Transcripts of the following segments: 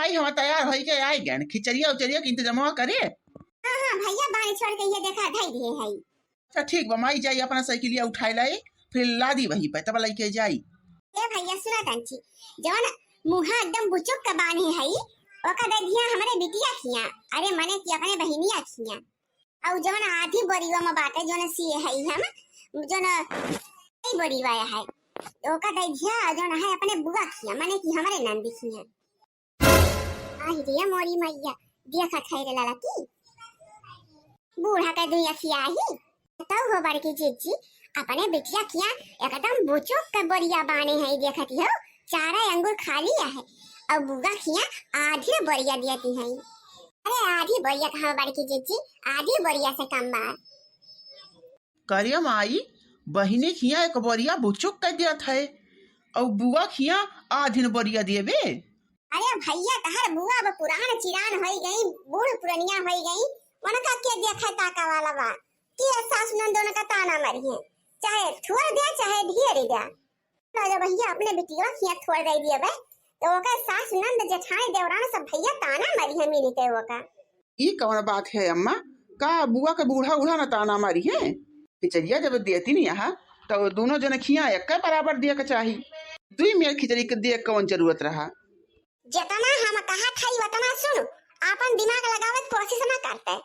माई हम तैयार होई के आई गन खिचड़िया उचड़िया के इंतजाम करे। हां हां भैया बाने छोड़ के ये देखा धई दिए है। अच्छा ठीक बा माई जाई अपना साइकिलिया उठाई लाई फिर लादी वही पे तब लेके जाई। ए भैया सुना तंची जवन मुहा एकदम बुचुक का बाने है ओका दे दिया हमरे बिटिया खिया अरे मने कि अपने बहिनिया खिया औ जवन आधी बोरीवा में बाटे जवन सी है हम जवन ei बोरीवा है ओका दे दिया जवन है अपने बुआ खिया मने कि हमरे नंदी खिया। आई दिया मोरी मैया दिया का खाइरे लाला की बूढ़ा का दुनिया खिया ही बताओ हो बड़की जीजी अपने बिटिया खिया एकदम बुचुक का बोरिया बाने है देखती हो चारा अंगूर खा लिया है और बुआ खिया आधी बोरिया देती है। अरे आधी बोरिया कहाँ बड़की जीजी आधी बोरिया से कम बा। करिया माई बहिने खिया एक बोरिया बुचुक कर दिया था और बुआ खिया आधी बोरिया दिए बे। अरे भैया तहर बुआ अब पुरान चिरान हो गई बूढ़ पुरनिया हो गई उनका के देखा ताका वाला बा कि सास नंद दोनों का ताना मरी है चाहे थोड़ दे चाहे ढेर दे राजा भैया अपने बिटिया खिया थोड़ दे दिए बे तो ओका सास नंद जेठानी देवरान सब भैया ताना मरी है मिलते ओका। ई कौन बात है अम्मा का बुआ के बूढ़ा उढ़ा ना ताना मारी है खिचड़िया जब देती नहीं यहाँ तो दोनों जने खिया एक बराबर दिया के चाही दुई मेर खिचड़ी के दिए कौन जरूरत रहा। जितना हम कहा था उतना सुन अपन दिमाग लगावे कोशिश ना करते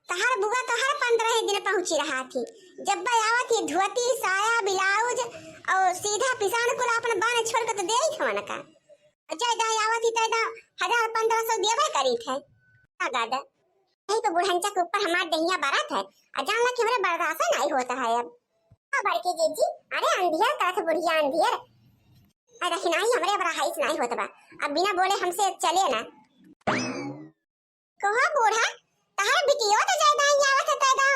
तहार बुआ तो हर 15 दिन पहुंची रहा थी जब आवा थी धोती साया ब्लाउज और सीधा पिसान को अपन बाने छोड़ के तो दे ही था का जय दाई आवा थी तय 1000-1500 देवे करी थे आगादा नहीं तो बुढ़ंचा के ऊपर हमार दहिया बारात है अजान ला कि हमरे बर्दाश्त नहीं होता है अब बड़की जीजी अरे अंधिया का था बुढ़िया अंधिया अरे नहीं हमरे बड़ा हाइस नहीं होता बा अब बिना बोले हमसे चले ना कहां बूढ़ा तहार बिटियो तो ज्यादा ही आवत है तदा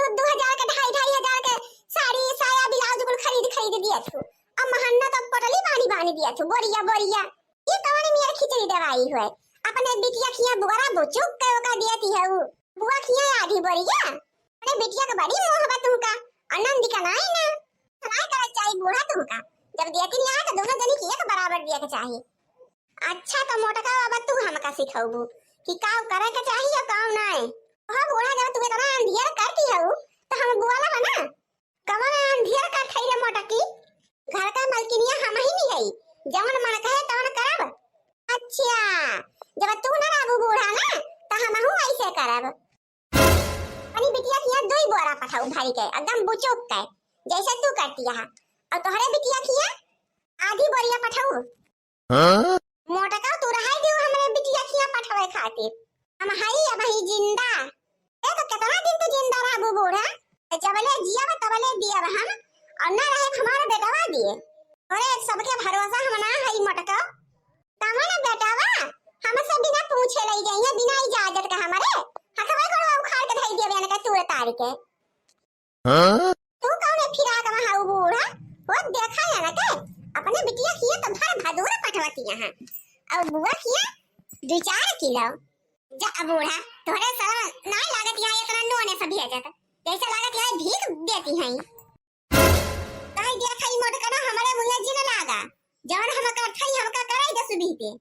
2000 के 2500 के साड़ी साया ब्लाउज कुल खरीद दिया छु अब महन्ना तो पटली बानी दिया छु बोरिया ये कौन मेरे खिचड़ी दवाई हुए अपने बिटिया खिया बुआरा बुचुक के ओका देती है वो बुआ खिया आधी बोरिया अरे बिटिया का बड़ी मोहब्बत तुमका आनंद का नहीं ना सलाह कर चाहिए बूढ़ा तुमका जब देती नहीं आ तो दोनों जनी की एक बराबर दिया के चाहिए। अच्छा तो मोटा का अब तू हमका सिखाऊ कि काम करे के चाहिए काम नहीं हां बूढ़ा जब तू इतना अंधिया करती है तो हम बुआला बना कवन अंधिया का खैरे मोटा की घर का मालकिनिया हम ही नहीं है जवन मन कहे तवन करब। अच्छा जब तू ना रहबू बूढ़ा ना तो हम हूं ऐसे करब अपनी बिटिया किया दो बोरा पठाऊ भाई के एकदम बुचुक के जैसे तू करती है और तोहरे बिटिया किया आधी बोरिया पठाऊ। हां मोटा का तू रहाई दियो हमरे बिटिया खिया पठवे खातिर हम हई अब ही जिंदा ए तो कितना दिन तो जिंदा रहबू बूढ़ा जबले जिया तबले दिया हम और ना रहे हमारा बेटावा दिए अरे सबके भरोसा हम ना हई मोटका तमने बेटावा हमसे बिना पूछे लई गई है बिना इजाजत के हमारे हथवा गोड़वा उखाड़ के धई दिए ना तू तार के। हां तू कौन फिरा के वहां बूढ़ा वो देखा है ना के अपने बिटिया खिया तो भर भदोरा पठवाती यहां और बुआ किया 2-4 किलो जा बूढ़ा तोरे सारा ना लागत यहां इतना नोने से भेजत जैसे लागत यहां भीख देती हैं काहे देखई मोट कना हमरे मुंह जी न लागा जवन हम का थई हम का कराई दस बीते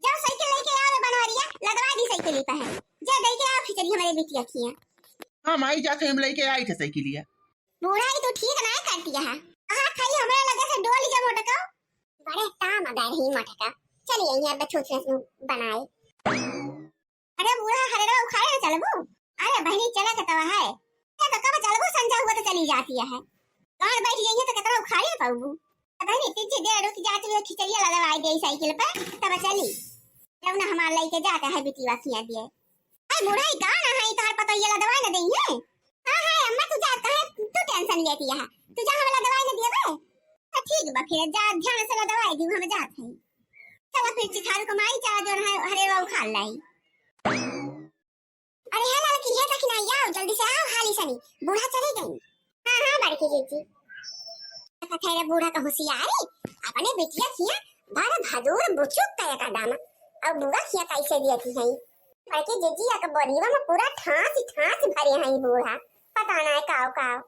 जब साइकिल लेके आवे बनवरिया लगवा दी साइकिल पे है जे दे के आ खिचड़ी हमारे बिटिया खिया। हां माई जाके हम लेके आई थे साइकिलिया बूढ़ा ही तो ठीक ना करती है हां थई हमरे लगे से डोली जा मोटका बड़े काम अगर ही मोटका चलिए यहाँ पे छोटे से बनाए। अरे बूढ़ा हरे उखाड़े ना चलबू अरे बहनी चला के तवा है ये तो कब चलबू संजा हुआ तो चली जाती है घर बैठ जाइए तो कितना उखाड़े पाऊबू बहनी तीजे दे रुक जाती है खिचड़िया लगाई दे साइकिल पे तब चली जब ना हमार लेके जाता है बिटिया खिया दिए अरे बूढ़ा ही का ना है तार पता ये दवाई ना देंगे हां हां अम्मा तू जा कहे तू टेंशन लेती है तू जा हमें दवाई ना दिए बे ठीक बा फिर जा ध्यान से दवाई दी हम जात है चला फिर चिखारू को माई चारा जो है हरे वाउ खा लाई। अरे हेला की है कि नहीं आओ जल्दी से आओ हाली सनी बूढ़ा चले गई। हां हां बड़की जीजी कथेरे बूढ़ा का होशियारी अपने बेटिया किया बड़ा बहादुर बुचुक का का दाम और बुआ किया कैसे देती है बड़की जीजी का बोरीवा में पूरा ठास भरे हैं बूढ़ा पता ना काव काव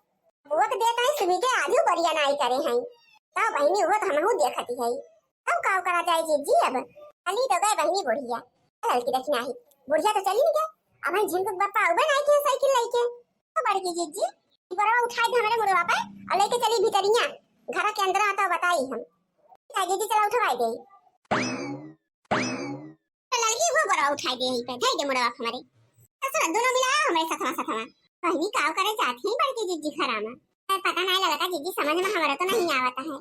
बुआ के देता है सुबह आजू बोरिया नहीं करे हैं तब बहनी वो तो हमहू देखती है तब काव करा जाए जीजी अब अली तो गए बहनी बुढ़िया लड़की देखी नहीं बुढ़िया तो चली नहीं गए अब हम झिनक बापा उबे नहीं के साइकिल लेके तो बड़की जीजी बड़ा उठाई हमारे मुड़वा पे और लेके चली भीतरिया घर के अंदर आता बताई हम जीजी चला उठवाई गई तो लड़की वो बड़ा उठाई गई पे धई के मुड़वा हमारे असर दोनों मिला हमारे साथ पहली काव करे जाती है बड़की जीजी खरामा पता नहीं लगा जीजी समझ में हमारा तो नहीं आवता है।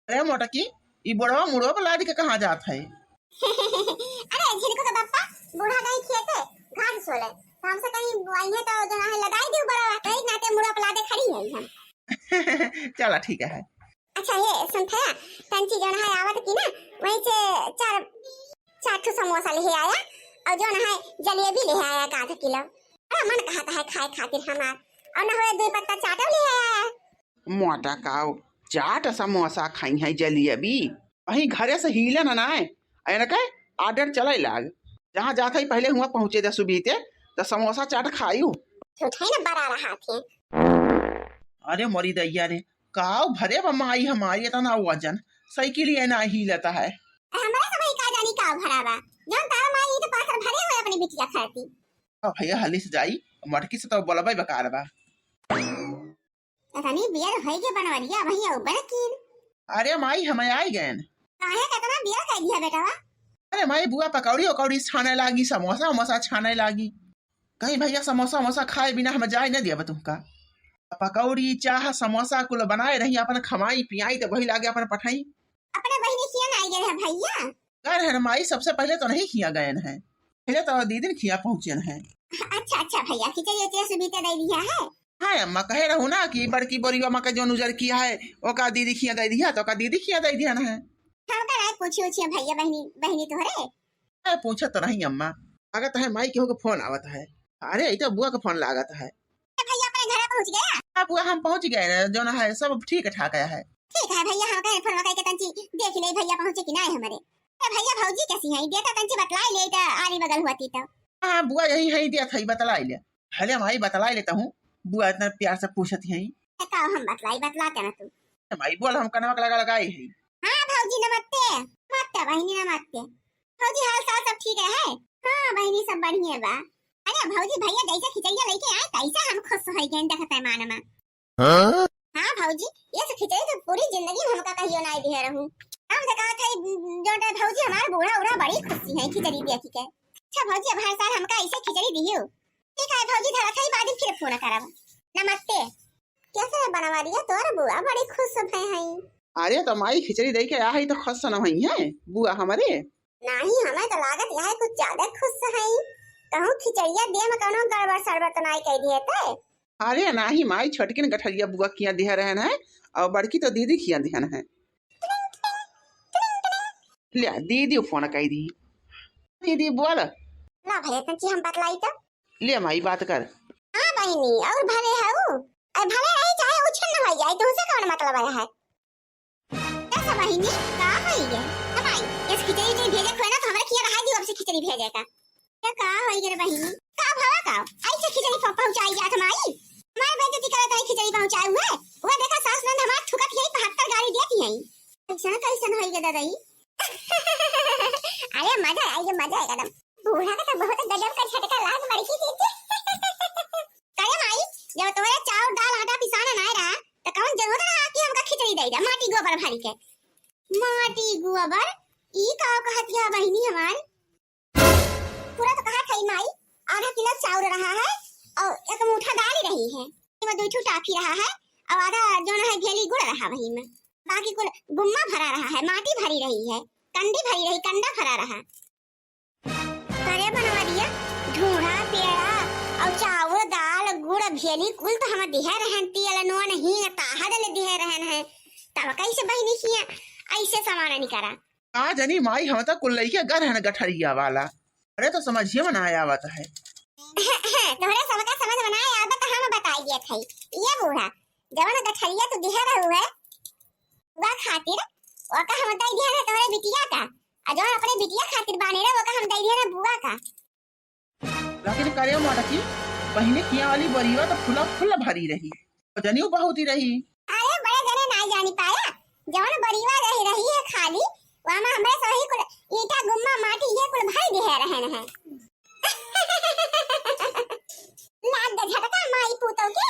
अरे मोटा की ये बड़वा मुड़वा पे लाद के कहाँ जात है? अरे झिनको का पापा बूढ़ा गई खेते घास सोले तो हमसे कहीं आई है तो जो है लगाई दी बड़ा कहीं नाते मुड़ा पे लादे खड़ी है हम। चला ठीक है। अच्छा ये सुनथया तंची जो है आवत की ना वहीं से चार समोसा ले आया और जो है जलेबी ले आया आधा किलो अरे मन कहता है खाए खातिर हमार और ना होए 2 पत्ता चाटो ले आया। मोटा काव चाट समोसा खाई है जलेबी वहीं घरे से हिले ना आए ऐना कहे आर्डर चले लाग जहाँ जाता ही पहले हुआ पहुँचे दे सुबीते तो समोसा चाट खायू झूठे ना बड़ा रहा थे। अरे मोरी दैया रे काव भरे बमाई हमारी इतना वजन साइकिल ये ना ही लेता है हमारा समय का जानी का भरावा जौन तार माई तो पाथर भरे हुए अपनी बिटिया खाती अब भैया हली से जाई मटकी से तो बोलबे बेकार बा रानी बियर होई के बनवरिया वही au बनकीन। अरे माई हम आई गए काहे कितना बियर कह दिया बेटावा अरे माई बुआ पकौड़ी उकौड़ी छाने लागी समोसा वमोसा छाने लागी कहीं भैया समोसा वमोसा खाए बिना हम जाए न दिया तुमका पकौड़ी चाह समोसा कुल बनाए रही अपन खमाई पियाई तो वही लागे अपन पठाई अपने बहिनी खिया ना आई गए है भैया गए हैं माई सबसे पहले तो नहीं खिया गए हैं पहले तो दीदी खिया पहुंचे हैं। अच्छा भैया खिचड़ी उचड़ी सुबीते दे दिया है। हाँ अम्मा कहे रहू ना कि बड़की बोरिया माँ का जो नजर किया है ओका दीदी खिया दे दिया तो का दीदी खिया दे दिया ना है हम का राय पूछियो भैया बहिनी तोहरे पूछा तो नहीं अम्मा लागत है माई केहू के फोन आवत है अरे ये तो बुआ का फोन लागत है भैया अपने घर पहुंच गया। हाँ बुआ हम पहुंच गए जो ना है सब ठीक ठाक है। ठीक है भैया हम फोन लगा के तंची देख ले भैया पहुंचे कि नहीं हमारे भैया भौजी कैसी है देता तंची बतलाई ले तो आरी बगल हुआ थी तो हाँ बुआ यही है दिया था बतलाई ले पहले माई बतलाई लेता हूँ बुआ इतना प्यार से पूछती है का हम बतलाते ना तू माई बोल हम कनवा लगाई है। हाँ भौजी नमस्ते नमस्ते बहनी नमस्ते भौजी हाल चाल सब ठीक है। हाँ बहनी सब बढ़िया बा अरे भौजी भैया जैसे खिचड़िया लेके आए तैसे हम खुश हो गए देखते हैं मानमा। हाँ भौजी ये सब खिचड़ी तो पूरी जिंदगी हमका कहियो नहीं दे रहूं हम से कहा था जो भौजी हमारा बूढ़ा उड़ा बड़ी खुशी है खिचड़ी देख के। अच्छा भौजी अब हर साल हमका ऐसे खिचड़ी दियो ठीक है भौजी धरा था बाद फिर फोन करब। नमस्ते कैसे बनवा दिया तोर बुआ बड़ी खुश है। अरे तो माई खिचड़ी दे के आ है तो खुश न हुई है बुआ हमारे नहीं हमें तो लागत यह कुछ ज्यादा खुश है कहूं खिचड़िया दे में कोनो गड़बड़ सरबड़ तो नहीं कह दिए थे। अरे नहीं माई छोटकी ने गठरिया बुआ किया दिया रहन है और बड़की तो दीदी किया दिहन है। ले दीदी फोन कह दी दीदी बोल ना भले तंची हम बतलाई तो ले माई बात कर। हां बहनी और भले है वो और भले नहीं चाहे उछल ना हो जाए तो उसे कौन मतलब है ऐसा बहनी का है ये हमारी इस खिचड़ी जो भेजे खोना तो हमारे किया रहा दी अब से खिचड़ी भेजेगा क्या का है ये बहनी का भावा का ऐसे खिचड़ी पहुंचाई जात माई हमारे बेइज्जती करत है खिचड़ी पहुंचाए हुए वो देखा सास नंद हमार ठुकत है 75 गाड़ी देती है ऐसा कैसन होई गदा रही। अरे मजा आएगा एकदम बूढ़ा का तो बहुत गजब का झटका लाग बड़की चीज करे माई जब तोरे चावल दाल आटा पिसाना नहीं रहा तो कौन जरूरत रहा कि हमका खिचड़ी दे दे माटी गोबर भरी के माटी गोबर ई का कहतिया बहनी हमार पूरा तो कहा थई माई आधा किलो चावल रहा है और एक मुठा दाल रही है इसमें 2 टाफी रहा है और आधा जो है घेली गुड़ रहा वही में बाकी कुल गुम्मा भरा रहा है माटी भरी रही है कंडी भरी रही कंडा भरा रहा करे बनवा दिया ढूंढा पेड़ा और चावल दाल गुड़ भेली कुल तो हम दिहे रहन तिल नोन ही ताहा दले दिहे रहन है तब कैसे बहनी किया ऐसे सामान नहीं करा आ जनी माई हम तो कुल लइके घर है गठरिया वाला अरे तो समझिए बनाया आवत है तोहरे सबका समझ बनाए आबा तो हम बताई दिया थई ये बूढ़ा जवन गठरिया तो दिहे रहू है वा खातिर ओका हम दई दिया ना तोहरे बिटिया का आ जो अपने बिटिया खातिर बाने रे ओका हम दई दिया ना बुआ का लेकिन करे मोटकी पहले किया वाली बरिया तो फुला भरी रही जनियो बहुत ही रही अरे बड़े जने नहीं जानी पाया जवन बरिवा रही है खाली वामा हमरे सही कुल ईटा गुम्मा माटी ये कुल भाई दे रहन है। लाग दे झटका माई पूतो के